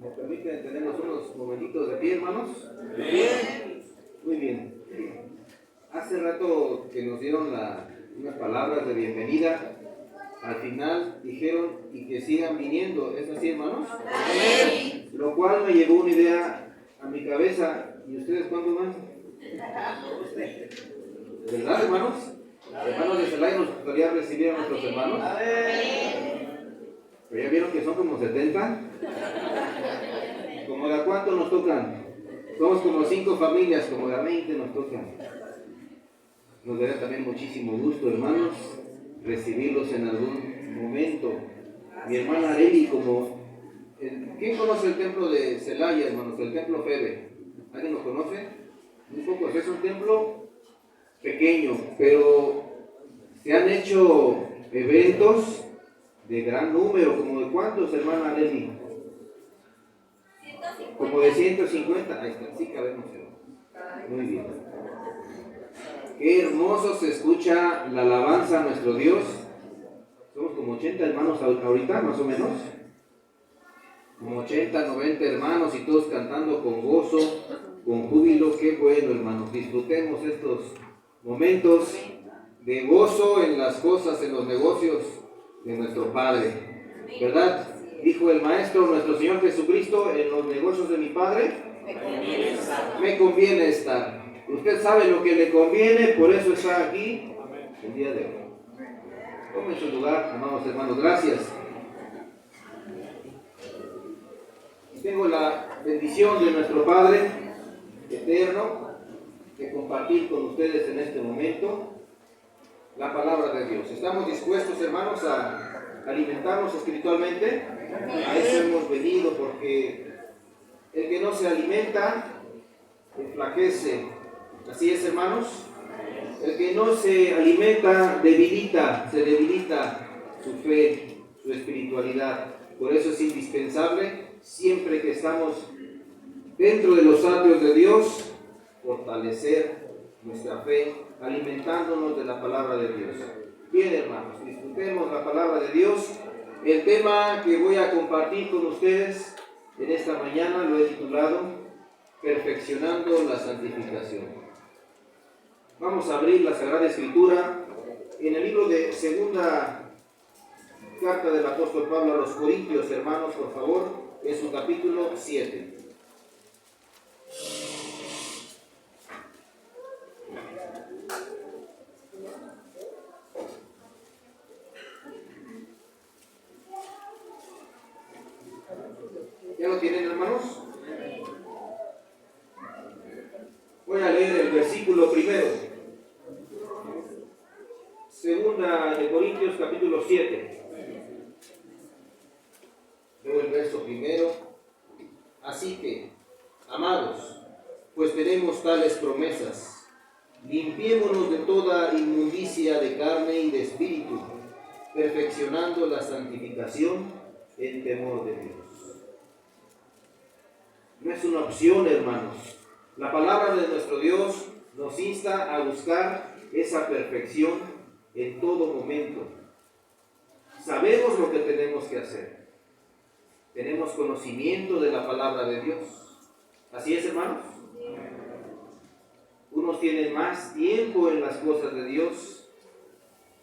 ¿Me permiten tenernos unos momentitos de pie, hermanos? Bien. Muy bien. Hace rato que nos dieron unas palabras de bienvenida. Al final dijeron y que sigan viniendo. ¿Es así, hermanos? Amén. Lo cual me llevó una idea a mi cabeza. ¿Y ustedes cuándo van? ¿Verdad, hermanos? Hermanos de Celaya, nos gustaría recibir a nuestros hermanos. Pero ya vieron que son como 70. ¿Como de cuánto nos tocan? Somos como 5 familias, como de 20 nos tocan. Nos daría también muchísimo gusto, hermanos, recibirlos en algún momento. Mi hermana Areli, ¿quién conoce el templo de Celaya, hermanos? El templo Febe. ¿Alguien lo conoce? Un poco, es un templo pequeño, pero se han hecho eventos de gran número. ¿Como de cuántos, hermana Areli? Como de 150. Ahí está, sí cabemos. Muy bien. Qué hermoso se escucha la alabanza a nuestro Dios. Somos como 80 hermanos ahorita, más o menos. Como 80, 90 hermanos y todos cantando con gozo, con júbilo. Qué bueno, hermanos. Disfrutemos estos momentos de gozo en las cosas, en los negocios de nuestro Padre. ¿Verdad? Dijo el Maestro, nuestro Señor Jesucristo, en los negocios de mi Padre me conviene estar. Usted sabe lo que le conviene, por eso está aquí el día de hoy. Tome su lugar, amados hermanos, gracias. Tengo la bendición de nuestro Padre eterno de compartir con ustedes en este momento la palabra de Dios. ¿Estamos dispuestos, hermanos, a alimentarnos espiritualmente? A eso hemos venido, porque el que no se alimenta enflaquece. Así es, hermanos. El que no se alimenta se debilita su fe, su espiritualidad. Por eso es indispensable, siempre que estamos dentro de los atrios de Dios, fortalecer nuestra fe, alimentándonos de la palabra de Dios. Bien, hermanos, disfrutemos la palabra de Dios. El tema que voy a compartir con ustedes en esta mañana lo he titulado Perfeccionando la santificación. Vamos a abrir la Sagrada Escritura en el libro de segunda carta del apóstol Pablo a los Corintios, hermanos, por favor, en su capítulo 7. ¿Ya lo tienen, hermanos? Voy a leer el versículo primero. Segunda de Corintios, capítulo 7. Leo el verso primero. Así que, amados, pues tenemos tales promesas. Limpiémonos de toda inmundicia de carne y de espíritu, perfeccionando la santificación en temor de Dios. No es una opción, hermanos. La palabra de nuestro Dios nos insta a buscar esa perfección en todo momento. Sabemos lo que tenemos que hacer. Tenemos conocimiento de la palabra de Dios. ¿Así es, hermanos? Unos tienen más tiempo en las cosas de Dios,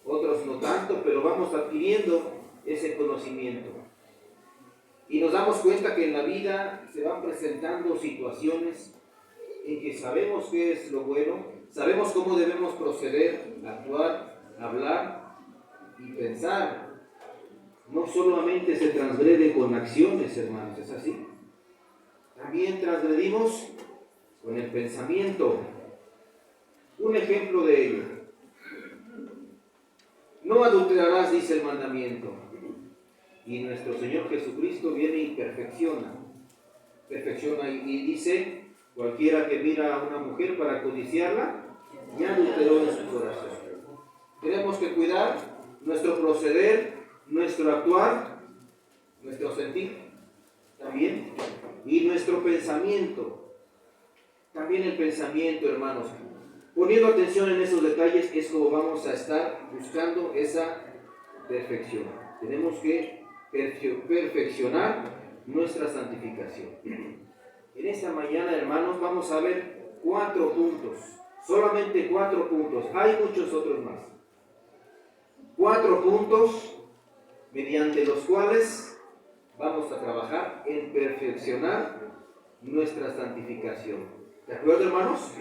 otros no tanto, pero vamos adquiriendo ese conocimiento. Y nos damos cuenta que en la vida se van presentando situaciones en que sabemos qué es lo bueno, sabemos cómo debemos proceder, actuar, hablar y pensar. No solamente se transgrede con acciones, hermanos, ¿es así? También transgredimos con el pensamiento. Un ejemplo de ello. No adulterarás, dice el mandamiento. Y nuestro Señor Jesucristo viene y perfecciona y dice, cualquiera que mira a una mujer para codiciarla, ya adulteró en su corazón. Tenemos que cuidar nuestro proceder, nuestro actuar, nuestro sentir también, y nuestro pensamiento. También el pensamiento, hermanos. Poniendo atención en esos detalles es como vamos a estar buscando esa perfección. Tenemos que perfeccionar nuestra santificación. En esta mañana, hermanos, vamos a ver 4 puntos, solamente 4 puntos, hay muchos otros más. 4 puntos mediante los cuales vamos a trabajar en perfeccionar nuestra santificación. ¿De acuerdo, hermanos?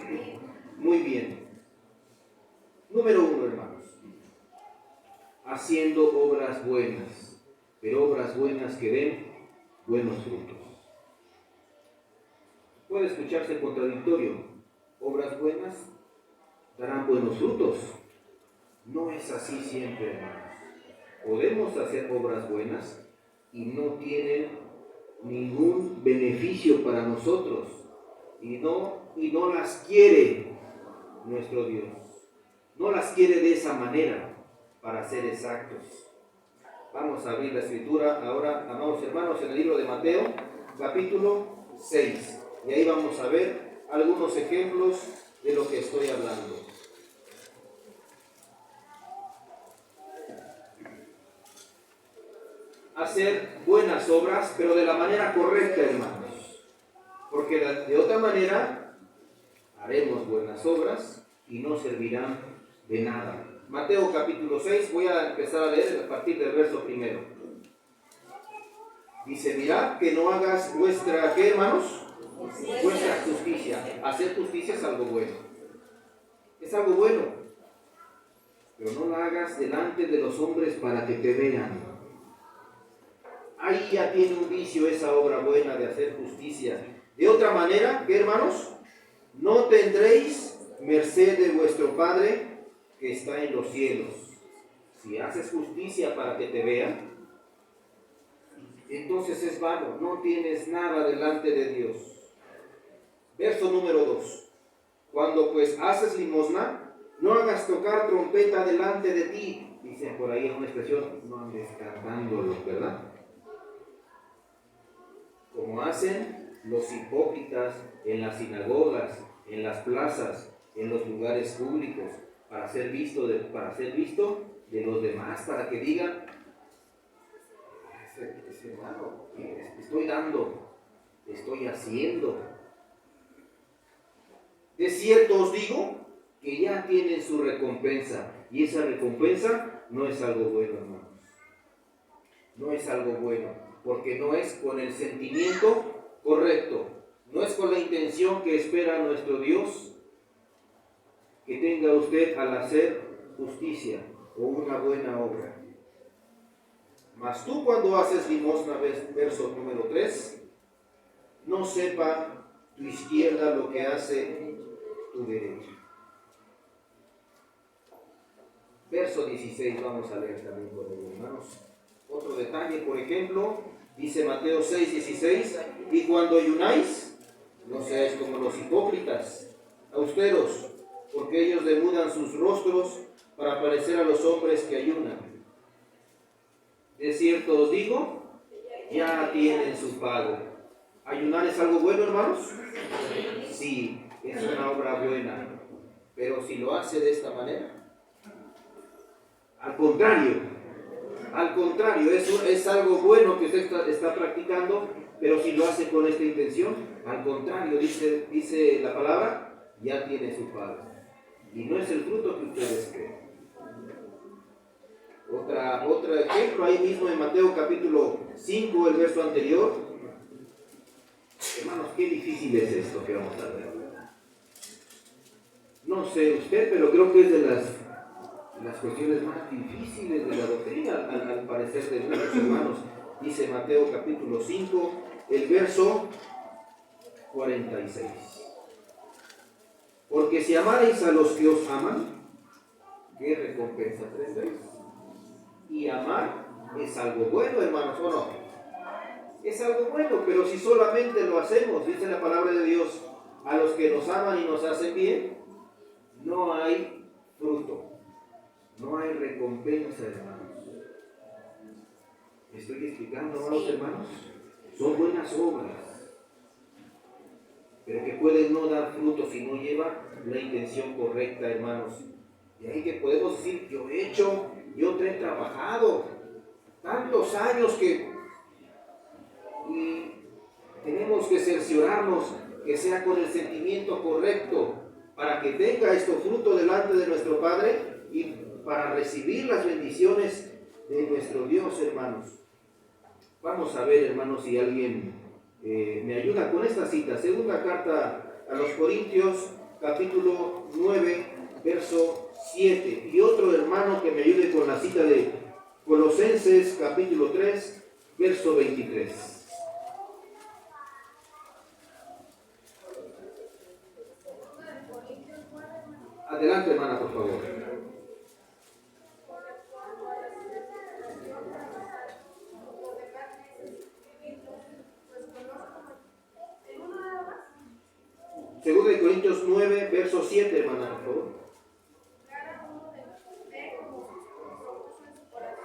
Muy bien. Número 1, hermanos. Haciendo obras buenas, pero obras buenas que den buenos frutos. Puede escucharse contradictorio. Obras buenas darán buenos frutos. No es así siempre, hermanos. Podemos hacer obras buenas y no tienen ningún beneficio para nosotros y no las quiere nuestro Dios. No las quiere de esa manera, para ser exactos. Vamos a abrir la escritura ahora, amados hermanos, en el libro de Mateo, capítulo 6. Y ahí vamos a ver algunos ejemplos de lo que estoy hablando. Hacer buenas obras, pero de la manera correcta, hermanos. Porque de otra manera haremos buenas obras y no servirán de nada. Mateo capítulo 6, voy a empezar a leer a partir del verso 1. Dice, mirad que no hagas vuestra, ¿qué, hermanos? Vuestra justicia. Hacer justicia es algo bueno. Es algo bueno. Pero no la hagas delante de los hombres para que te vean. Ahí ya tiene un vicio esa obra buena de hacer justicia. De otra manera, ¿qué, hermanos? No tendréis merced de vuestro Padre que está en los cielos. Si haces justicia para que te vean, entonces es vano, no tienes nada delante de Dios. Verso número 2. Cuando pues haces limosna, no hagas tocar trompeta delante de ti. Dicen por ahí en una expresión, no andes cantándolo, ¿verdad? Como hacen los hipócritas en las sinagogas, en las plazas, en los lugares públicos, para ser visto de los demás, para que digan, ese hermano, estoy dando, estoy haciendo. De cierto os digo que ya tienen su recompensa, y esa recompensa no es algo bueno, hermanos. No es algo bueno, porque no es con el sentimiento correcto, no es con la intención que espera nuestro Dios que tenga usted al hacer justicia o una buena obra. Mas tú cuando haces limosna, verso número 3, no sepa tu izquierda lo que hace tu derecha. Verso 16, vamos a leer también con los hermanos. Otro detalle, por ejemplo, dice Mateo 6, 16, y cuando ayunáis, no seáis como los hipócritas, austeros, porque ellos demudan sus rostros para parecer a los hombres que ayunan. De cierto os digo, ya tienen su pago. ¿Ayunar es algo bueno, hermanos? Sí, es una obra buena, pero si lo hace de esta manera, al contrario, es algo bueno que usted está practicando, pero si lo hace con esta intención, al contrario, dice la palabra, ya tiene su pago. Y no es el fruto que ustedes creen. Otro ejemplo ahí mismo en Mateo capítulo 5, el verso anterior. Hermanos, qué difícil es esto que vamos a ver. No sé usted, pero creo que es de las cuestiones más difíciles de la doctrina, al parecer de muchos hermanos. Dice Mateo capítulo 5, el verso 46. Porque si amareis a los que os aman, ¿qué recompensa tendréis? Y amar es algo bueno, hermanos, ¿o no? Es algo bueno, pero si solamente lo hacemos, dice la palabra de Dios, a los que nos aman y nos hacen bien, no hay fruto, no hay recompensa, hermanos. ¿Me estoy explicando, amados hermanos? Son buenas obras, pero que pueden no dar fruto si no lleva la intención correcta, hermanos. Y ahí que podemos decir, yo he trabajado tantos años y tenemos que cerciorarnos que sea con el sentimiento correcto para que tenga esto fruto delante de nuestro Padre y para recibir las bendiciones de nuestro Dios, hermanos. Vamos a ver, hermanos, si alguien me ayuda con esta cita. Segunda carta a los Corintios, capítulo 9, verso 7. Y otro hermano que me ayude con la cita de Colosenses, capítulo 3, verso 23. Adelante, hermana, por favor. Segundo de Corintios 9, verso 7, hermana, por favor. Cada uno de nosotros ve como nosotros en su corazón,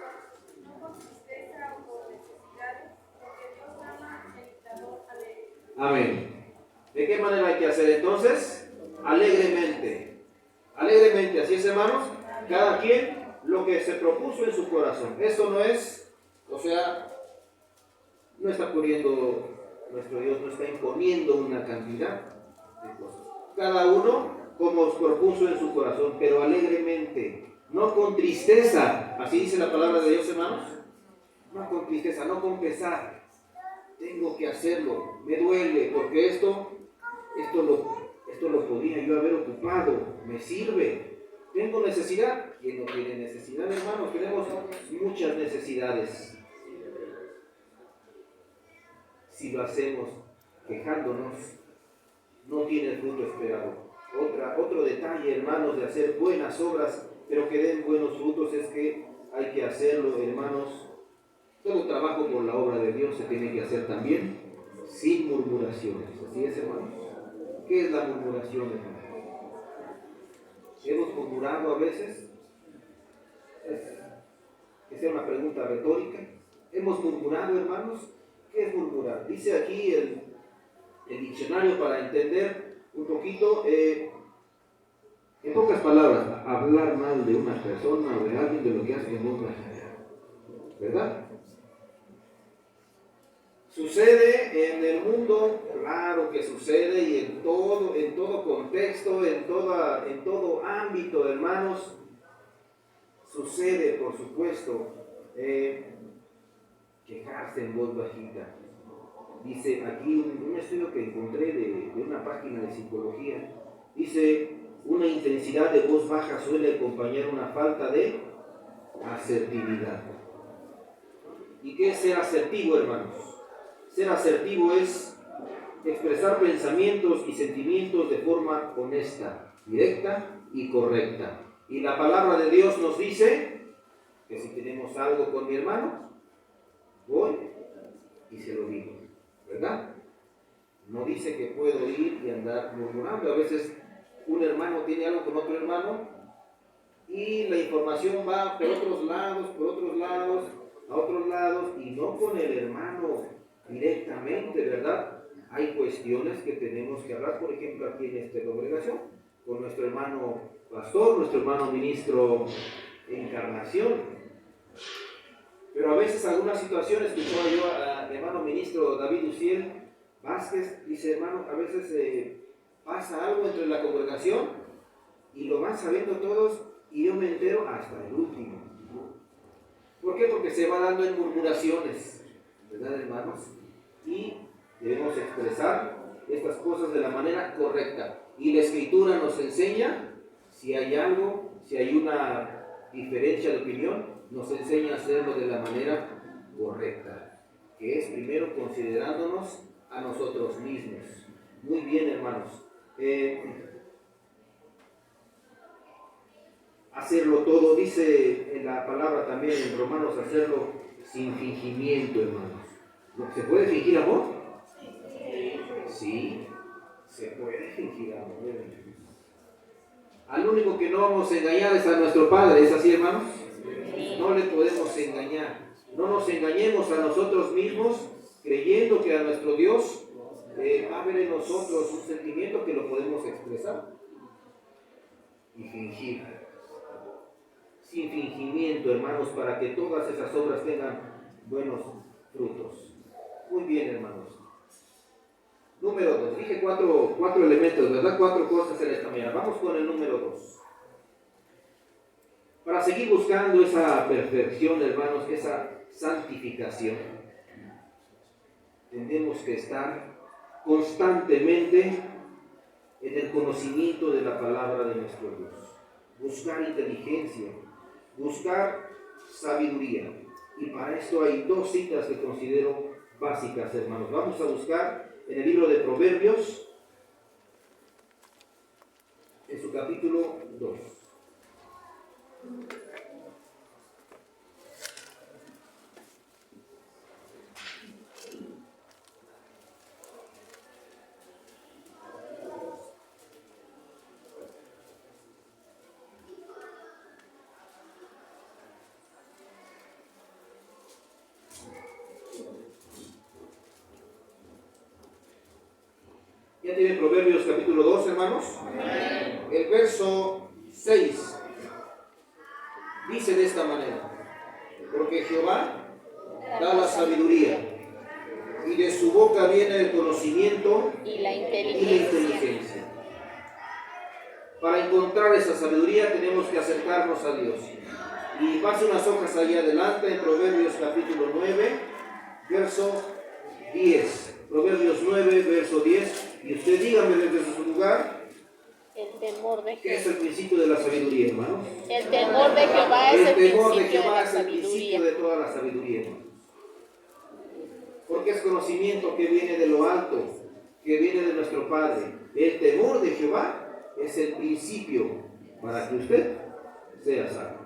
no con tristeza o por necesidades, porque Dios ama al imitador alegre. Amén. ¿De qué manera hay que hacer entonces? Alegremente. Alegremente, así es, hermanos. Cada quien lo que se propuso en su corazón. Esto no es, o sea, no está poniendo, nuestro Dios no está imponiendo una cantidad de cosas. Cada uno como propuso en su corazón, pero alegremente, no con tristeza. Así dice la palabra de Dios, hermanos. No con tristeza, no con pesar. Tengo que hacerlo, me duele, porque esto lo podía yo haber ocupado, me sirve. Tengo necesidad. ¿Quién no tiene necesidad, hermanos? Tenemos muchas necesidades. Si lo hacemos quejándonos, no tiene el fruto esperado. Otro detalle, hermanos, de hacer buenas obras, pero que den buenos frutos, es que hay que hacerlo, hermanos. Todo trabajo por la obra de Dios se tiene que hacer también sin murmuraciones. ¿Así es, hermanos? ¿Qué es la murmuración, hermanos? ¿Hemos murmurado a veces? Esa es una pregunta retórica. ¿Hemos murmurado, hermanos? ¿Qué es murmurar? Dice aquí el diccionario, para entender un poquito, en pocas palabras, hablar mal de una persona o de alguien, de lo que hace en otra, ¿verdad? Sucede en el mundo, claro que sucede, y en todo contexto, en todo ámbito, hermanos, sucede, por supuesto, quejarse en voz bajita. Dice aquí un estudio que encontré de una página de psicología, dice, una intensidad de voz baja suele acompañar una falta de asertividad. ¿Y qué es ser asertivo, hermanos? Ser asertivo es expresar pensamientos y sentimientos de forma honesta, directa y correcta. Y la palabra de Dios nos dice que si tenemos algo con mi hermano, voy y se lo digo, ¿verdad? No dice que puedo ir y andar murmurando. A veces un hermano tiene algo con otro hermano y la información va por otros lados, a otros lados, y no con el hermano directamente, ¿verdad? Hay cuestiones que tenemos que hablar, por ejemplo, aquí en esta congregación, con nuestro hermano pastor, nuestro hermano ministro Encarnación. Pero a veces algunas situaciones, escuchaba yo al hermano ministro David Uciel Vázquez, dice, hermano, a veces pasa algo entre la congregación y lo van sabiendo todos y yo me entero hasta el último. ¿Por qué? Porque se va dando en murmuraciones, ¿verdad, hermanos? Y debemos expresar estas cosas de la manera correcta. Y la Escritura nos enseña, si hay algo, si hay una diferencia de opinión, nos enseña a hacerlo de la manera correcta, que es primero considerándonos a nosotros mismos. Muy bien, hermanos. Hacerlo todo, dice en la palabra también en Romanos, hacerlo sin fingimiento, hermanos. ¿Se puede fingir amor? Sí, se puede fingir amor. Al único que no vamos a engañar es a nuestro Padre, ¿es así, hermanos? No le podemos engañar. No nos engañemos a nosotros mismos creyendo que a nuestro Dios va a haber en nosotros un sentimiento que lo podemos expresar y fingir. Sin fingimiento, hermanos, para que todas esas obras tengan buenos frutos. Muy bien, hermanos. número 2. Dije cuatro elementos, ¿verdad? 4 cosas en esta mañana. Vamos con el número 2. Para seguir buscando esa perfección, hermanos, esa santificación, tenemos que estar constantemente en el conocimiento de la palabra de nuestro Dios. Buscar inteligencia, buscar sabiduría. Y para esto hay 2 citas que considero básicas, hermanos. Vamos a buscar en el libro de Proverbios, en su capítulo 2. ¿Ya tienen Proverbios capítulo 2, hermanos? El verso 6 dice de esta manera: porque Jehová da la sabiduría, y de su boca viene el conocimiento Y la y la inteligencia. inteligencia. Para encontrar esa sabiduría tenemos que acercarnos a Dios. Y pase unas hojas allá adelante en Proverbios capítulo 9, verso 10. Proverbios 9, verso 10. Y usted dígame desde su lugar, El temor de ¿qué es Jehová. el principio de la sabiduría, hermanos? El temor de Jehová es el El temor de principio de Jehová la es el principio sabiduría. de toda la sabiduría, hermanos. Porque es conocimiento que viene de lo alto, que viene de nuestro Padre. El temor de Jehová es el principio para que usted sea salvo.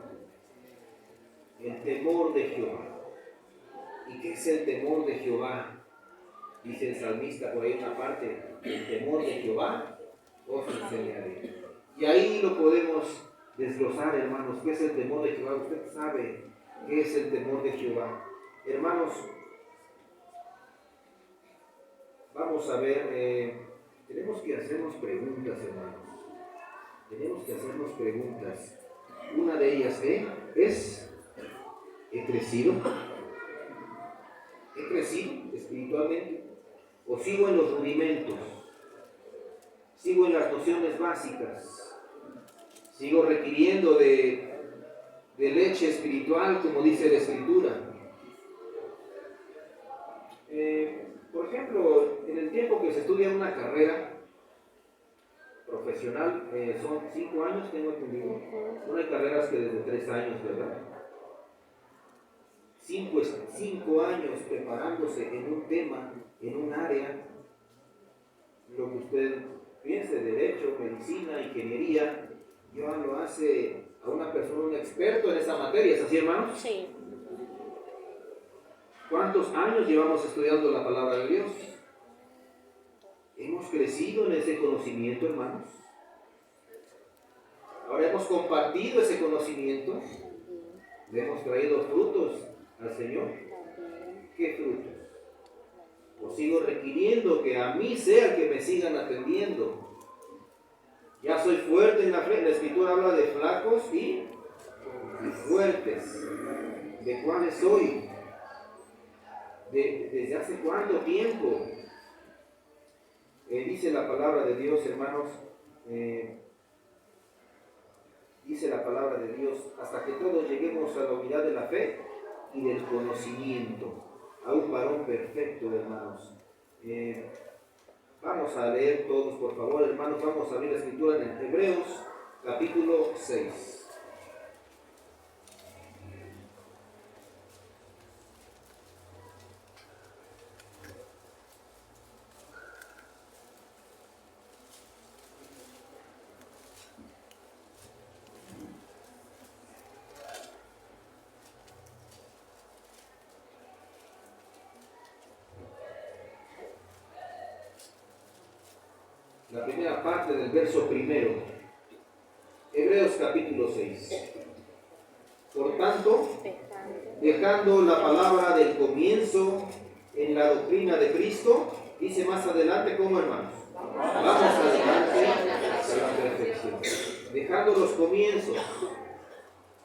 El temor de Jehová. ¿Y qué es el temor de Jehová? Dice el salmista por ahí una parte: el temor de Jehová os enseñaré. Y ahí lo podemos desglosar, hermanos. ¿Qué es el temor de Jehová? Usted sabe qué es el temor de Jehová. Hermanos, vamos a ver, tenemos que hacernos preguntas, hermanos. Tenemos que hacernos preguntas. Una de ellas es: ¿he crecido? ¿He crecido espiritualmente? ¿O sigo en los rudimentos? ¿Sigo en las nociones básicas? ¿Sigo requiriendo de leche espiritual, como dice la Escritura? Por ejemplo, en el tiempo que se estudia una carrera profesional, son 5 años, tengo entendido. No hay carreras que desde 3 años, ¿verdad? 5 años preparándose en un tema, en un área, lo que usted piense, derecho, medicina, ingeniería, ya lo hace a una persona, un experto en esa materia. ¿Es así, hermanos? Sí. ¿Cuántos años llevamos estudiando la palabra de Dios? ¿Hemos crecido en ese conocimiento, hermanos? Ahora hemos compartido ese conocimiento. ¿Le hemos traído frutos al Señor? ¿Qué frutos? ¿O sigo requiriendo que a mí sea el que me sigan atendiendo? Ya soy fuerte en la fe. La Escritura habla de flacos y fuertes. ¿De cuáles soy? ¿Desde hace cuánto tiempo? Dice la palabra de Dios, hermanos, dice la palabra de Dios, hasta que todos lleguemos a la unidad de la fe y del conocimiento, a un varón perfecto, hermanos. Vamos a leer todos, por favor, hermanos, vamos a abrir la Escritura en Hebreos, capítulo 6. La primera parte del verso primero, Hebreos capítulo 6. Por tanto, dejando la palabra del comienzo en la doctrina de Cristo, dice más adelante, ¿cómo, hermanos? Vamos adelante a la perfección. Dejando los comienzos.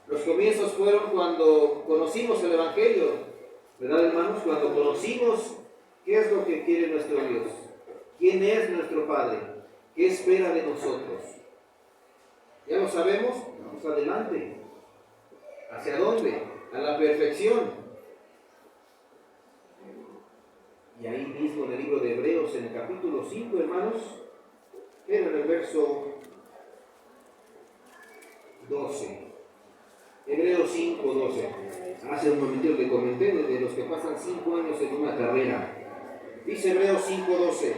Los comienzos fueron cuando conocimos el Evangelio, ¿verdad, hermanos? Cuando conocimos qué es lo que quiere nuestro Dios. ¿Quién es nuestro Padre? ¿Qué espera de nosotros? ¿Ya lo sabemos? Vamos adelante. ¿Hacia dónde? A la perfección. Y ahí mismo en el libro de Hebreos, en el capítulo 5, hermanos, pero en el verso 12. Hebreos 5, 12. Hace un momentito le comenté de los que pasan 5 años en una carrera. Dice Hebreos 5, 12.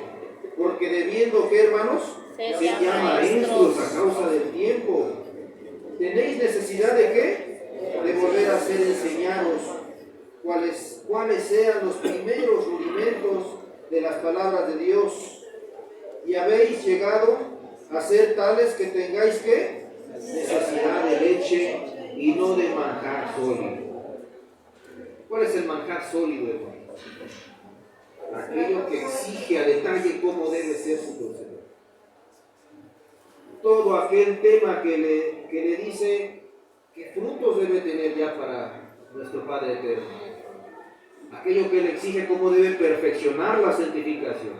Porque debiendo que, hermanos, se llama maestros a causa del tiempo. ¿Tenéis necesidad de qué? De volver a ser enseñados cuáles sean los primeros rudimentos de las palabras de Dios. Y habéis llegado a ser tales que tengáis que necesidad de leche y no de manjar sólido. ¿Cuál es el manjar sólido, hermano? Aquello que exige a detalle cómo debe ser su proceder. Todo aquel tema que le dice qué frutos debe tener ya para nuestro Padre Eterno. Aquello que le exige cómo debe perfeccionar la santificación.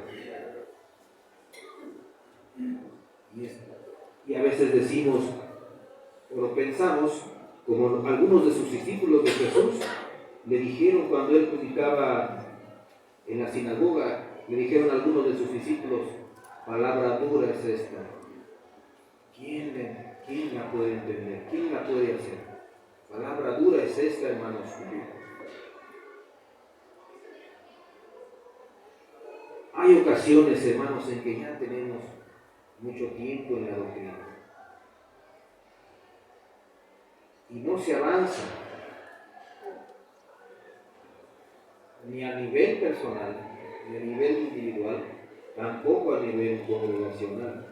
Y a veces decimos, o lo pensamos, como algunos de sus discípulos de Jesús le dijeron cuando él predicaba en la sinagoga, le dijeron a algunos de sus discípulos, palabra dura es esta. ¿Quién la puede entender? ¿Quién la puede hacer? Palabra dura es esta, hermanos. Hay ocasiones, hermanos, en que ya tenemos mucho tiempo en la doctrina y no se avanza ni a nivel personal, ni a nivel individual, tampoco a nivel congregacional.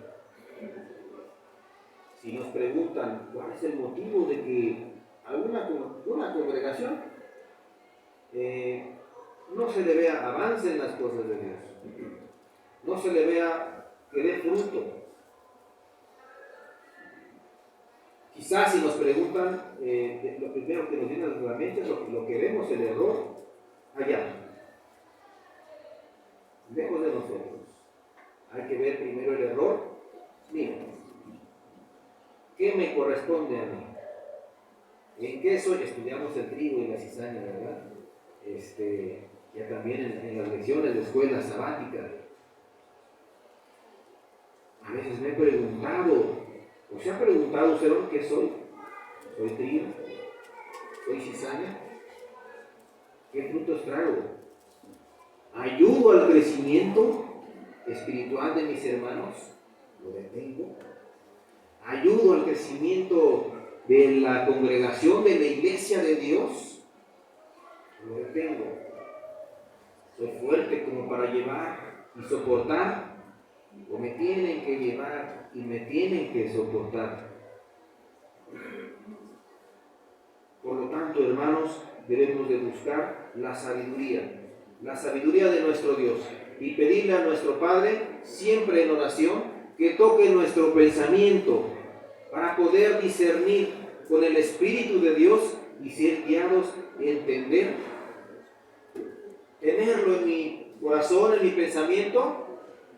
Si nos preguntan cuál es el motivo de que una congregación no se le vea avance en las cosas de Dios, no se le vea que dé fruto. Quizás si nos preguntan, lo primero que nos viene a la mente es lo que vemos, el error allá, lejos de nosotros. Hay que ver primero el error mío. ¿Qué me corresponde a mí? ¿En qué soy? Estudiamos el trigo y la cizaña, ¿verdad? Ya también en las lecciones de escuela sabática. A veces me he preguntado, ¿o se ha preguntado usted qué soy? ¿Soy trigo? ¿Soy cizaña? ¿Qué frutos traigo? ¿Ayudo al crecimiento espiritual de mis hermanos? ¿Lo detengo? ¿Ayudo al crecimiento de la congregación, de la iglesia de Dios? ¿Lo detengo? ¿Soy fuerte como para llevar y soportar? ¿O me tienen que llevar y me tienen que soportar? Por lo tanto, hermanos, debemos de buscar la sabiduría de nuestro Dios, y pedirle a nuestro Padre, siempre en oración, que toque nuestro pensamiento para poder discernir con el Espíritu de Dios y ser guiados, entender, tenerlo en mi corazón, en mi pensamiento,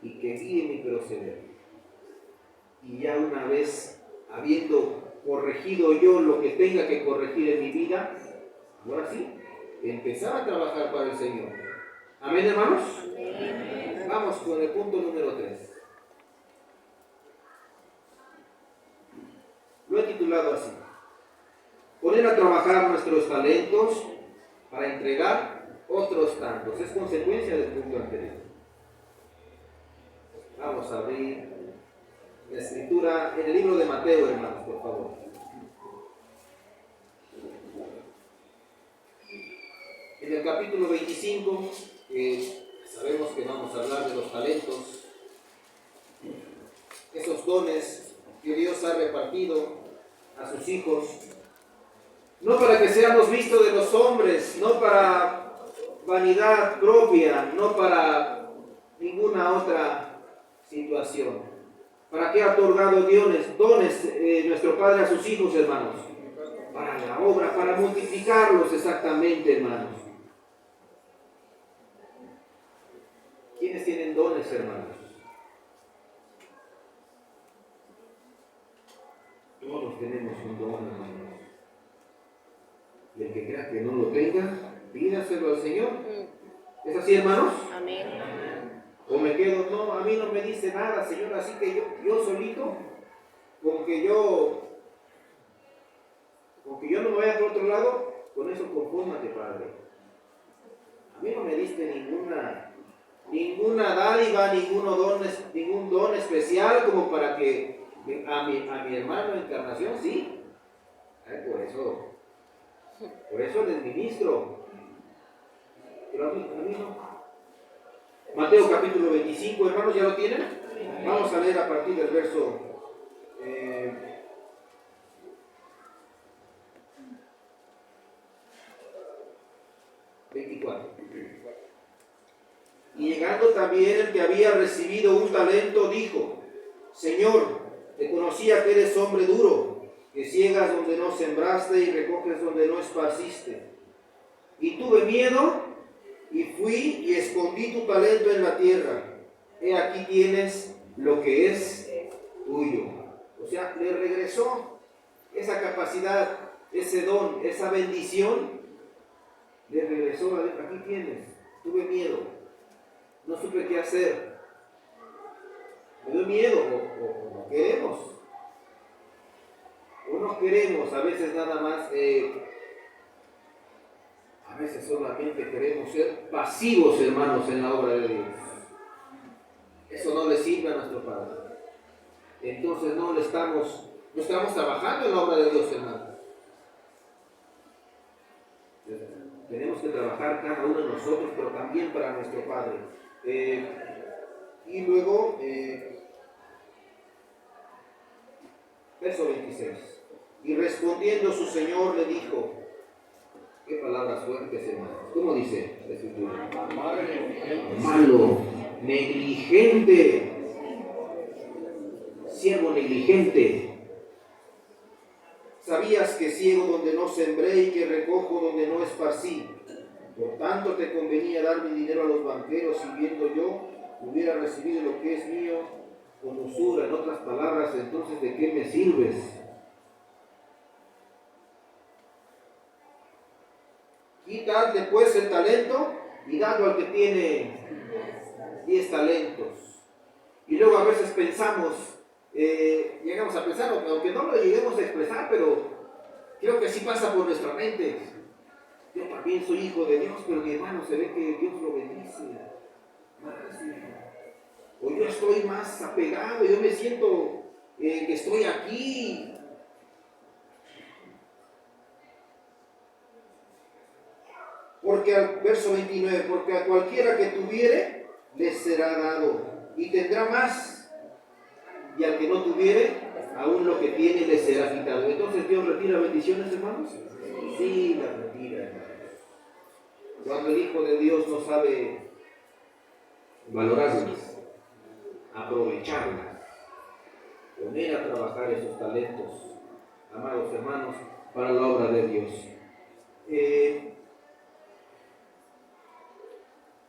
y que guíe mi proceder. Y ya una vez habiendo corregido yo lo que tenga que corregir en mi vida, ahora sí, empezar a trabajar para el Señor. ¿Amén, hermanos? Amén. Vamos con el punto número 3. Lo he titulado así: poner a trabajar nuestros talentos para entregar otros tantos. Es consecuencia del punto anterior. Vamos a abrir la escritura en el libro de Mateo, hermanos, por favor. En el capítulo 25, sabemos que vamos a hablar de los talentos, esos dones que Dios ha repartido a sus hijos, no para que seamos vistos de los hombres, no para vanidad propia, no para ninguna otra situación. ¿Para qué ha otorgado dones nuestro Padre a sus hijos, hermanos? Para la obra, para multiplicarlos exactamente, hermanos. ¿Quiénes tienen dones, hermanos. Todos tenemos un don, hermanos. Y el que crea que no lo tenga, pídaselo al Señor. ¿Es así, hermanos? Amén. O me quedo, no, a mí no me dice nada, Señor, así que yo solito, con que yo no me vaya por otro lado, con eso confórmate, Padre. A mí no me diste ninguna dádiva, ningún don especial como para que a mi hermano en Encarnación, sí. Por eso les ministro. Pero a mí no. Mateo capítulo 25, hermanos, ¿ya lo tienen? Vamos a leer a partir del verso 24. Y llegando también el que había recibido un talento, dijo: Señor, te conocía que eres hombre duro, que ciegas donde no sembraste y recoges donde no esparciste. Y tuve miedo y fui y escondí tu talento en la tierra. He aquí tienes lo que es tuyo. O sea, le regresó esa capacidad, ese don, esa bendición. Le regresó, aquí tienes. Tuve miedo, no supe qué hacer. Me dio miedo, o no queremos. O no queremos, a veces nada más, a veces solamente queremos ser pasivos, hermanos, en la obra de Dios. Eso no le sirve a nuestro Padre. Entonces no estamos trabajando en la obra de Dios, hermanos. Tenemos que trabajar cada uno de nosotros, pero también para nuestro Padre. Y luego, verso 26. Y respondiendo su Señor le dijo, qué palabras fuertes, hermanos. ¿Cómo dice la Escritura? Malo, negligente, siervo negligente. Sabías que ciego donde no sembré y que recojo donde no esparcí. Por tanto te convenía dar mi dinero a los banqueros, y viendo yo hubiera recibido lo que es mío con usura. En otras palabras, entonces, ¿de qué me sirves? Quitadle pues el talento y dadlo al que tiene 10 talentos. Y luego a veces pensamos, llegamos a pensar, aunque no lo lleguemos a expresar, pero creo que sí pasa por nuestra mente. Yo también soy hijo de Dios, pero mi hermano se ve que Dios lo bendice más. O yo estoy más apegado, yo me siento que estoy aquí. Porque al verso 29, porque a cualquiera que tuviere, le será dado, y tendrá más. Y al que no tuviere, aún lo que tiene le será quitado. Entonces, ¿Dios retira bendiciones, hermanos? Sí, las retira, hermanos. Cuando el Hijo de Dios no sabe valorarlas, aprovecharlas, poner a trabajar esos talentos, amados hermanos, para la obra de Dios.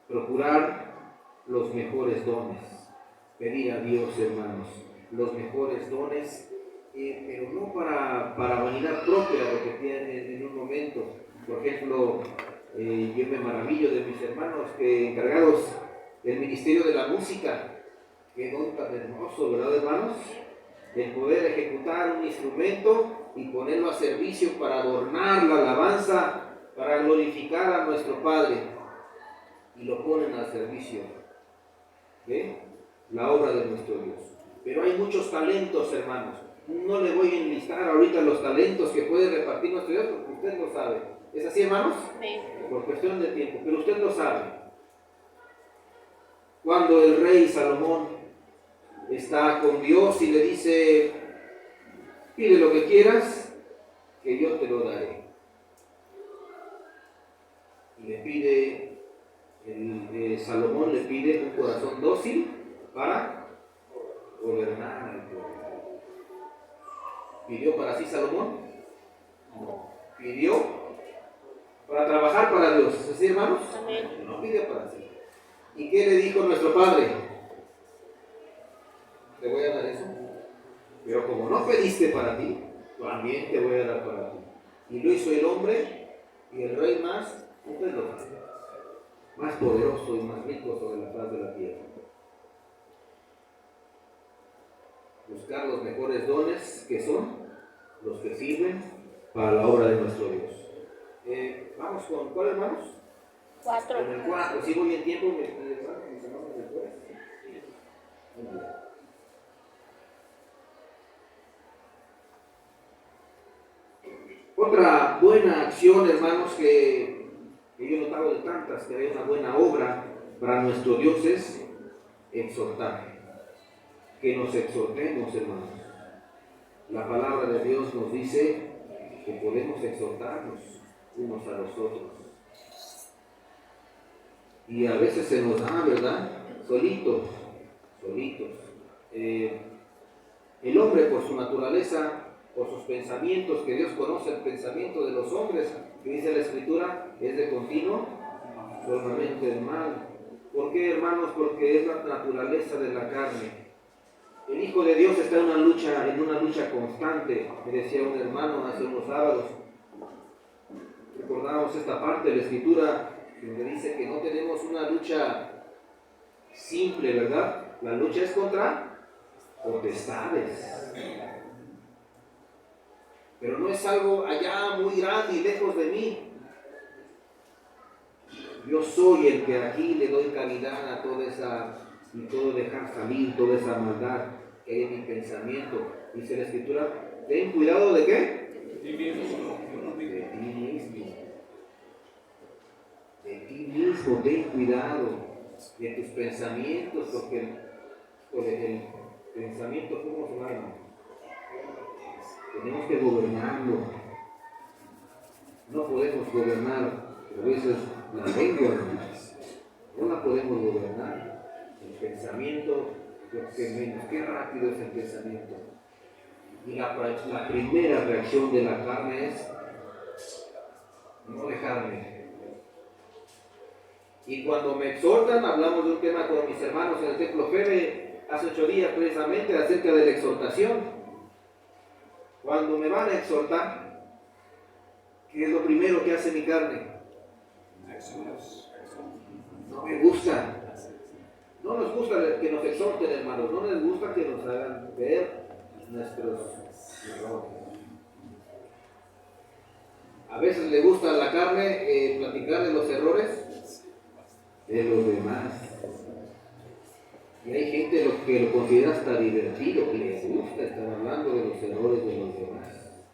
Procurar los mejores dones, pedir a Dios, hermanos, los mejores dones, pero no para vanidad propia, lo que tienen en un momento. Por ejemplo, yo me maravillo de mis hermanos que encargados del ministerio de la música. Qué don tan hermoso, ¿verdad, hermanos? El poder ejecutar un instrumento y ponerlo a servicio para adornar la alabanza, para glorificar a nuestro Padre. Y lo ponen al servicio de la obra de nuestro Dios. Pero hay muchos talentos, hermanos. No le voy a enlistar ahorita los talentos que puede repartir nuestro Dios, porque usted lo sabe. ¿Es así, hermanos? Sí. Por cuestión de tiempo, pero usted lo sabe. Cuando el rey Salomón está con Dios y le dice, pide lo que quieras, que yo te lo daré. Y le pide, Salomón le pide un corazón dócil para gobernar al pueblo. ¿Pidió para sí Salomón? No. ¿Pidió para trabajar para Dios? ¿Sí, hermanos? Amén. No pidió para sí. ¿Y qué le dijo nuestro Padre? Te voy a dar eso. Pero como no pediste para ti, también te voy a dar para ti. Y lo hizo el hombre y el rey más poderoso y más rico sobre la faz de la tierra. Buscar los mejores dones que son los que sirven para la obra de nuestro Dios. Vamos con ¿cuál, hermanos? 4. Con el 4. Si voy en tiempo, mis hermanos después. Otra buena acción, hermanos, que yo he notado de tantas, que hay una buena obra para nuestro Dios es exhortar. Que nos exhortemos, hermanos. La palabra de Dios nos dice que podemos exhortarnos unos a los otros. Y a veces se nos da, ¿verdad? Solitos. El hombre, por su naturaleza, por sus pensamientos, que Dios conoce el pensamiento de los hombres, que dice la Escritura, es de continuo solamente el mal. ¿Por qué, hermanos? Porque es la naturaleza de la carne. El Hijo de Dios está en una lucha constante. Me decía un hermano hace unos sábados, recordábamos esta parte de la Escritura, donde dice que no tenemos una lucha simple, ¿verdad? La lucha es contra potestades. Pero no es algo allá muy grande y lejos de mí. Yo soy el que aquí le doy calidad a toda esa, y todo dejar salir, toda esa maldad que hay en mi pensamiento. Dice la Escritura, ten cuidado ¿de qué? De ti mismo. De ti mismo, ten cuidado de tus pensamientos, porque el pensamiento como su alma. Tenemos que gobernarlo. No podemos gobernar a veces la lengua, no la podemos gobernar. El pensamiento, lo que menos, qué rápido es el pensamiento. Y la primera reacción de la carne es no dejarme. Y cuando me exhortan, hablamos de un tema con mis hermanos en el Templo Febe hace 8 días precisamente acerca de la exhortación. Cuando me van a exhortar, ¿qué es lo primero que hace mi carne? No me gusta. No nos gusta que nos exhorten, hermanos. No les gusta que nos hagan ver nuestros errores. A veces le gusta a la carne platicar de los errores de los demás. Y hay gente que lo considera hasta divertido, que les gusta estar hablando de los errores de los demás.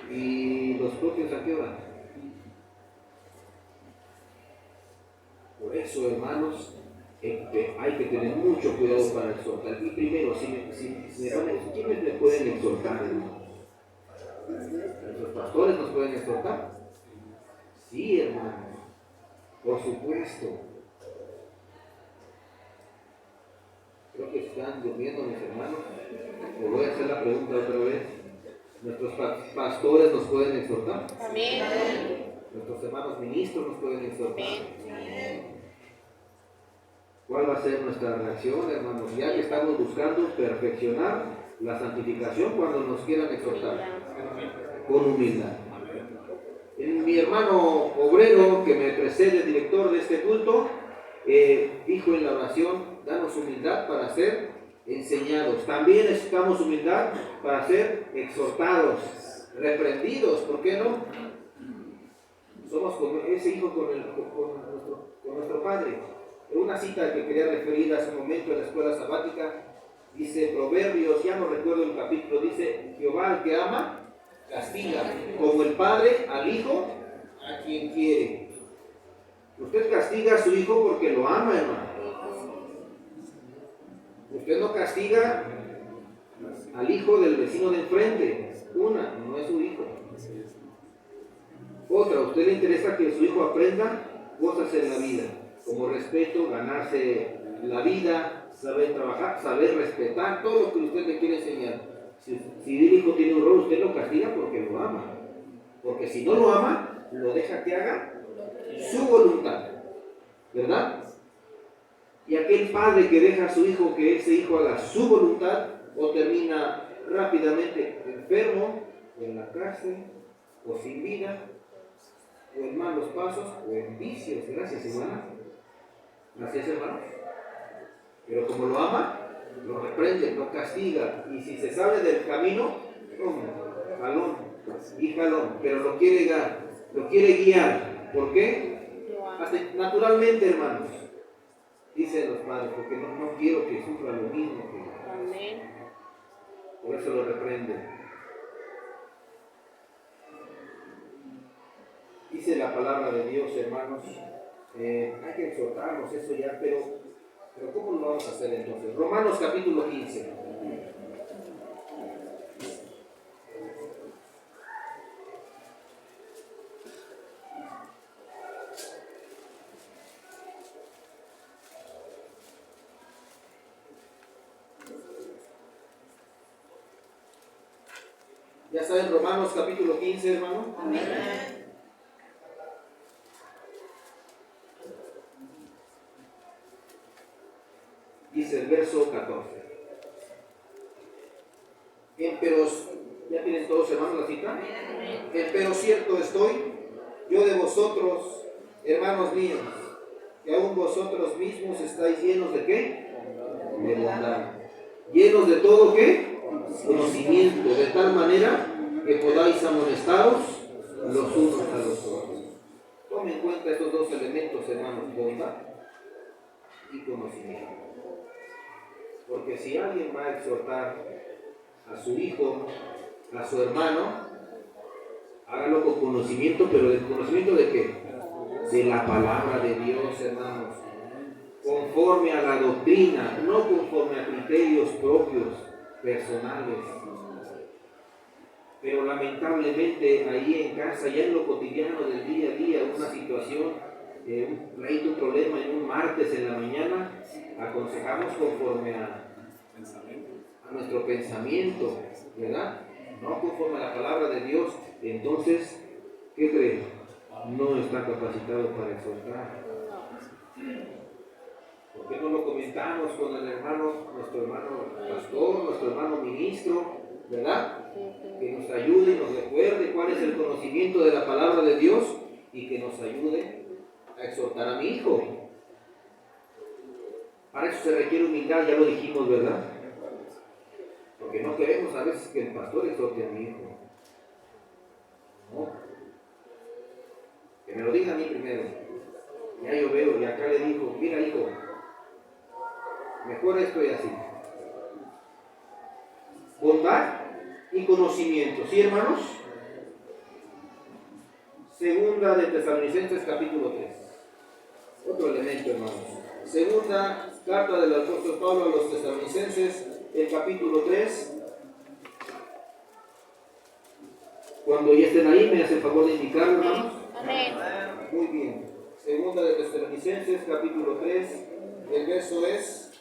¿Y los propios a qué hora? Por eso, hermanos, hay que tener mucho cuidado para exhortar. Y primero, ¿quiénes me pueden exhortar, hermanos? ¿Nuestros pastores nos pueden exhortar? Sí, hermanos, por supuesto. Creo que están durmiendo mis hermanos. Les voy a hacer la pregunta otra vez. ¿Nuestros pastores nos pueden exhortar? Amén. ¿Nuestros hermanos ministros nos pueden exhortar? Amén. ¿Cuál va a ser nuestra reacción, hermanos? Ya que estamos buscando perfeccionar la santificación cuando nos quieran exhortar. Con humildad. Mi hermano obrero que me precede, director de este culto, dijo en la oración, danos humildad para ser enseñados. También necesitamos humildad para ser exhortados, reprendidos, ¿por qué no? Somos como ese hijo con nuestro Padre. Una cita que quería referir hace un momento en la escuela sabática, dice Proverbios, ya no recuerdo el capítulo, dice, Jehová al que ama, castiga, como el padre al hijo, a quien quiere. Usted castiga a su hijo porque lo ama, hermano. Usted no castiga al hijo del vecino de enfrente. No es su hijo. Otra, a usted le interesa que su hijo aprenda cosas en la vida, como respeto, ganarse la vida, saber trabajar, saber respetar, todo lo que usted le quiere enseñar. Si el hijo tiene un rol, usted lo castiga porque lo ama. Porque si no lo ama, lo deja que haga su voluntad, ¿verdad? Y aquel padre que deja a su hijo que ese hijo haga su voluntad, o termina rápidamente enfermo, o en la cárcel, o sin vida, o en malos pasos, o en vicios. Gracias, hermana. Gracias, hermanos. Pero como lo ama, lo reprende, lo castiga, y si se sale del camino, jalón y jalón, pero lo quiere guiar. ¿Por qué? Naturalmente, hermanos, dicen los padres, porque no quiero que sufra lo mismo que yo. Amén. Por eso lo reprende. Dice la palabra de Dios, hermanos, hay que exhortarnos eso ya, pero ¿cómo lo vamos a hacer entonces? Romanos capítulo 15. ¿Ya está en Romanos capítulo 15, hermano? Amén. Dice el verso 14. Pero, ¿ya tienen todos, hermanos, la cita? Pero cierto estoy, yo de vosotros, hermanos míos, que aún vosotros mismos estáis llenos de ¿qué? De bondad. Llenos de todo ¿qué? Conocimiento, de tal manera que podáis amonestaros los unos a los otros. Tomen en cuenta estos dos elementos, hermanos, bondad y conocimiento. Porque si alguien va a exhortar a su hijo, a su hermano, hágalo con conocimiento, pero ¿el conocimiento de qué? De la palabra de Dios, hermanos. Conforme a la doctrina, no conforme a criterios propios, personales. Pero lamentablemente ahí en casa, ya en lo cotidiano del día a día, una situación, un pleito, un problema en un martes en la mañana, aconsejamos conforme a nuestro pensamiento, ¿verdad? No conforme a la palabra de Dios. Entonces, ¿qué creen? No está capacitado para exhortar. ¿Por qué no lo comentamos con el hermano, nuestro hermano pastor, nuestro hermano ministro, ¿verdad? Que nos ayude y nos recuerde cuál es el conocimiento de la palabra de Dios y que nos ayude a exhortar a mi hijo. Para eso se requiere humildad, ya lo dijimos, ¿verdad? Porque no queremos a veces que el pastor exhorte a mi hijo. No. Que me lo diga a mí primero. Ya yo veo, y acá le digo, mira hijo, mejor esto y así. Bondad y conocimiento. ¿Sí, hermanos? Segunda de Tesalonicenses capítulo 3. Otro elemento, hermanos. Segunda carta del apóstol Pablo a los Tesalonicenses, el capítulo 3. Cuando ya estén ahí, me hacen favor de indicarlo, hermanos. Amén. Muy bien. Segunda de Tesalonicenses, capítulo 3. El verso es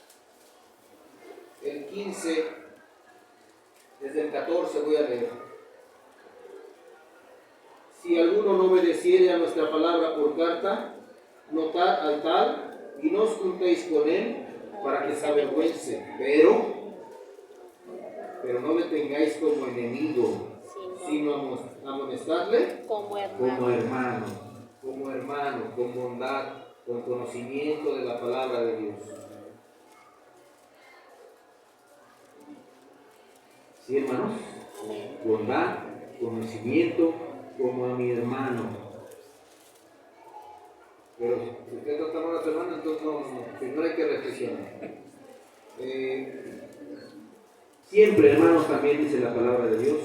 el 15. Desde el 14 voy a leer. Si alguno no obedeciere a nuestra palabra por carta, notad al tal y no os juntéis con él para que se avergüence. Pero no le tengáis como enemigo, sino amonestadle como hermano, con bondad, con conocimiento de la palabra de Dios. ¿Sí, hermanos? Bondad, conocimiento, como a mi hermano. Pero si usted trata mal a su hermano, entonces no hay que reflexionar. Siempre, hermanos, también dice la palabra de Dios,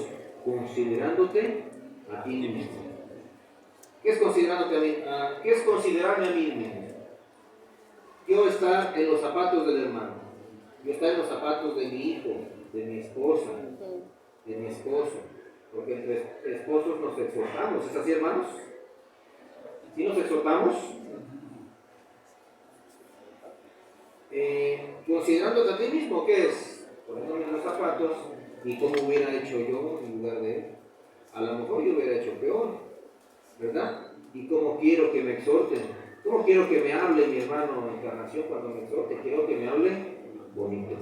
considerándote a ti mismo. ¿Qué es considerándote a mí? ¿Qué es considerarme a mí mismo? Yo estar en los zapatos del hermano. Yo estar en los zapatos de mi hijo, de mi esposa, de mi esposo. Porque entre esposos nos exhortamos. ¿Es así, hermanos? ¿Sí nos exhortamos? Considerándote a ti mismo, ¿qué es? Poniéndome en los zapatos y cómo hubiera hecho yo en lugar de él. A lo mejor yo hubiera hecho peor, ¿verdad? ¿Y cómo quiero que me exhorten? ¿Cómo quiero que me hable mi hermano Encarnación cuando me exhorte? Quiero que me hable bonito,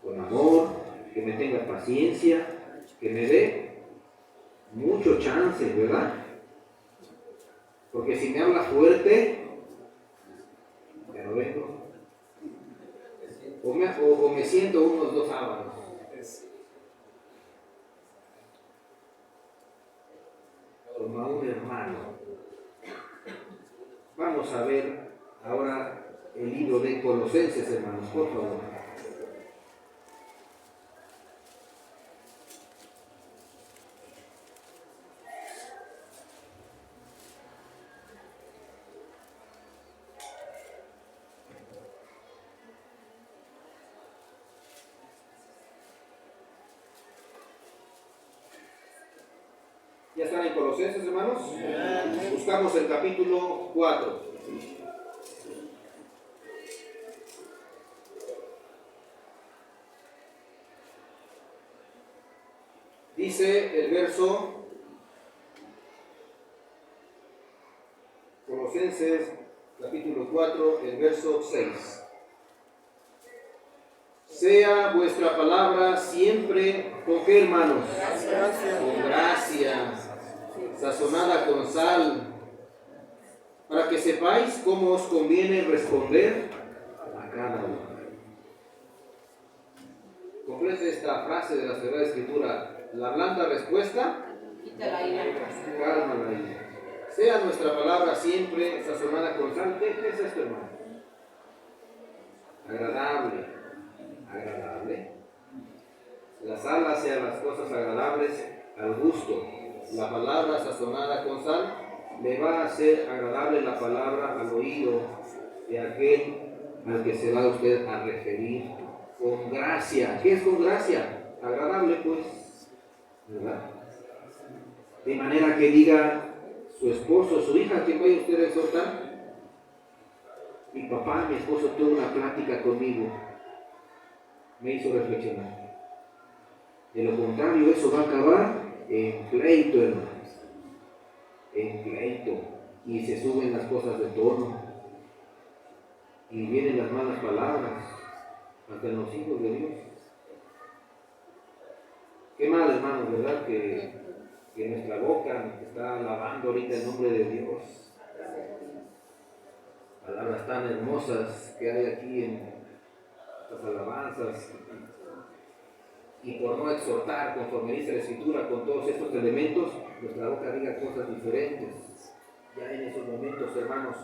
con amor, que me tenga paciencia, que me dé mucho chance, ¿verdad? Porque si me habla fuerte, ya no vengo. O me siento unos 2 sábados. Como a un hermano. Vamos a ver ahora el libro de Colosenses, hermanos, por favor. ¿Ya están en Colosenses, hermanos? Buscamos el capítulo 4. Dice el verso, Colosenses, capítulo 4, el verso 6. Sea vuestra palabra siempre, ¿con qué, hermanos? Con gracia, sazonada con sal, para que sepáis cómo os conviene responder a cada uno. Complete esta frase de la Sagrada Escritura. La blanda respuesta, calma la ira. Sea nuestra palabra siempre sazonada con sal. ¿Qué es esto, hermano? Agradable. Agradable. La sal hace a las cosas agradables al gusto. La palabra sazonada con sal le va a hacer agradable la palabra al oído de aquel al que se va usted a referir con gracia. ¿Qué es con gracia? Agradable, pues, ¿verdad? De manera que diga su esposo, su hija, ¿quién vaya usted a exhortar? Mi papá, mi esposo, tuvo una plática conmigo, me hizo reflexionar. De lo contrario, eso va a acabar en pleito, hermanos, en pleito, y se suben las cosas de tono, y vienen las malas palabras, hasta en los hijos de Dios. Qué mal, hermanos, ¿verdad? Que nuestra boca está alabando ahorita el nombre de Dios. Palabras tan hermosas que hay aquí en las alabanzas. Y por no exhortar, conforme dice la Escritura, con todos estos elementos, nuestra boca diga cosas diferentes. Ya en esos momentos, hermanos,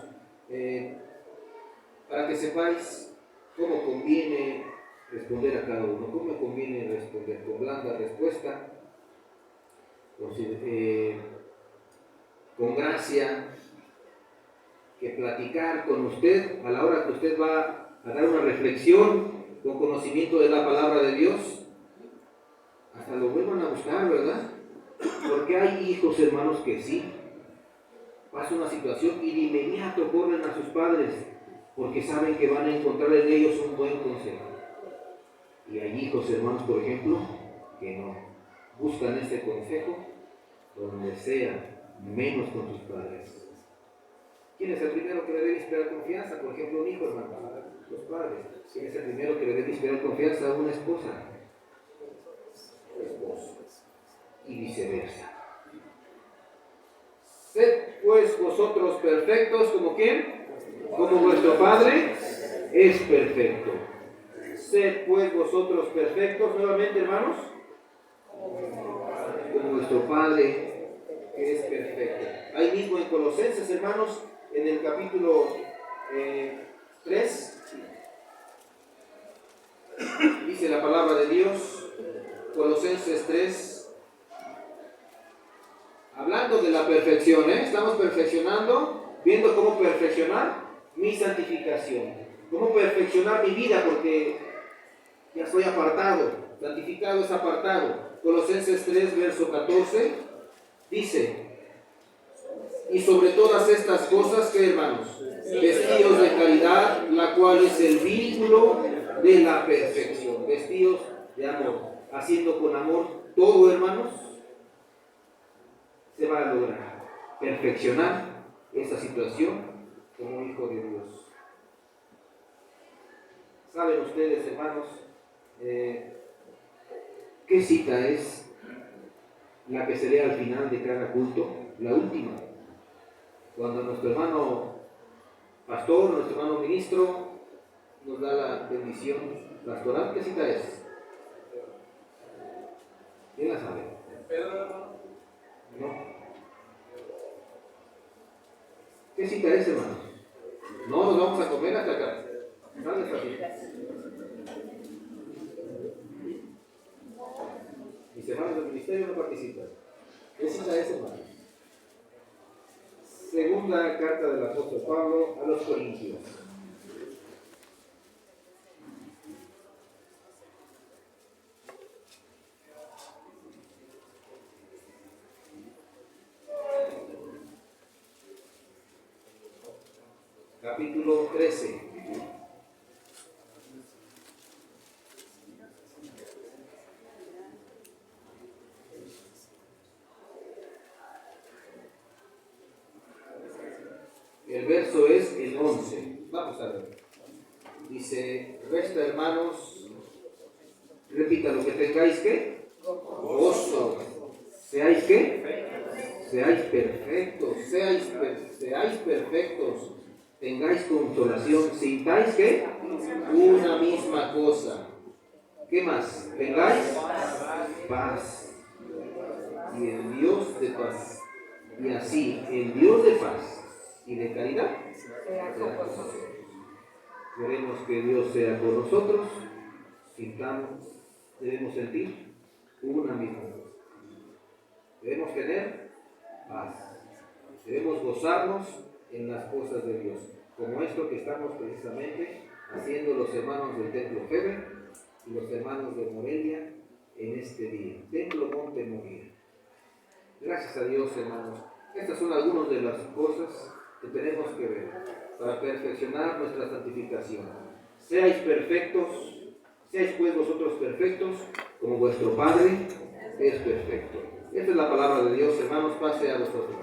para que sepáis cómo conviene responder a cada uno, cómo conviene responder con blanda respuesta, con gracia, que platicar con usted a la hora que usted va a dar una reflexión con conocimiento de la palabra de Dios, hasta lo vuelvan a buscar, ¿verdad? Porque hay hijos, hermanos, que sí, pasa una situación y de inmediato corren a sus padres, porque saben que van a encontrar en ellos un buen consejo. Y hay hijos, hermanos, por ejemplo, que no buscan ese consejo donde sea, menos con sus padres. ¿Quién es el primero que le debe inspirar confianza? Por ejemplo, un hijo, hermano, los padres. ¿Quién es el primero que le debe inspirar confianza a una esposa? El esposo. Y viceversa. Sed pues vosotros perfectos, ¿como quién? Como vuestro Padre es perfecto. Sed pues vosotros perfectos, nuevamente, hermanos, como vuestro Padre es perfecto. Ahí mismo en Colosenses, hermanos, en el capítulo 3, dice la palabra de Dios, Colosenses 3, hablando de la perfección, estamos perfeccionando, viendo cómo perfeccionar mi santificación, cómo perfeccionar mi vida, porque ya estoy apartado, santificado es apartado. Colosenses 3, verso 14, dice, y sobre todas estas cosas, ¿qué, hermanos? Vestidos de caridad, la cual es el vínculo de la perfección. Vestidos de amor, haciendo con amor todo, hermanos, se va a lograr. perfeccionar esa situación como hijo de Dios. ¿Saben ustedes, hermanos, qué cita es la que sería al final de cada culto? La última. Cuando nuestro hermano pastor, nuestro hermano ministro, nos da la bendición pastoral, ¿qué cita es? ¿Quién la sabe? No. ¿Qué cita es, hermano? No nos vamos a comer hasta acá. Dale, Fabi. Mis hermanos del ministerio no participan. ¿Qué cita es, hermano? Segunda carta del apóstol Pablo a los Corintios. Capítulo 13. El verso es el 11. Vamos a ver. Dice, resta, hermanos, repita lo que tengáis, ¿qué? Gozo. ¿Seáis qué? Seáis perfectos, seáis perfectos, tengáis consolación, sintáis ¿qué? Una misma cosa. ¿Qué más? Tengáis paz. Y el Dios de paz. Y así, el Dios de paz y de caridad será con vosotros. Queremos que Dios sea con nosotros, sintamos, debemos sentir una misma cosa. Debemos tener paz. Debemos gozarnos en las cosas de Dios, como esto que estamos precisamente haciendo los hermanos del Templo Febe y los hermanos de Morelia en este día. Templo Monte Morelia. Gracias a Dios, hermanos. Estas son algunas de las cosas que tenemos que ver para perfeccionar nuestra santificación. Seáis perfectos, seáis pues vosotros perfectos, como vuestro Padre es perfecto. Esta es la palabra de Dios, hermanos, pase a vosotros.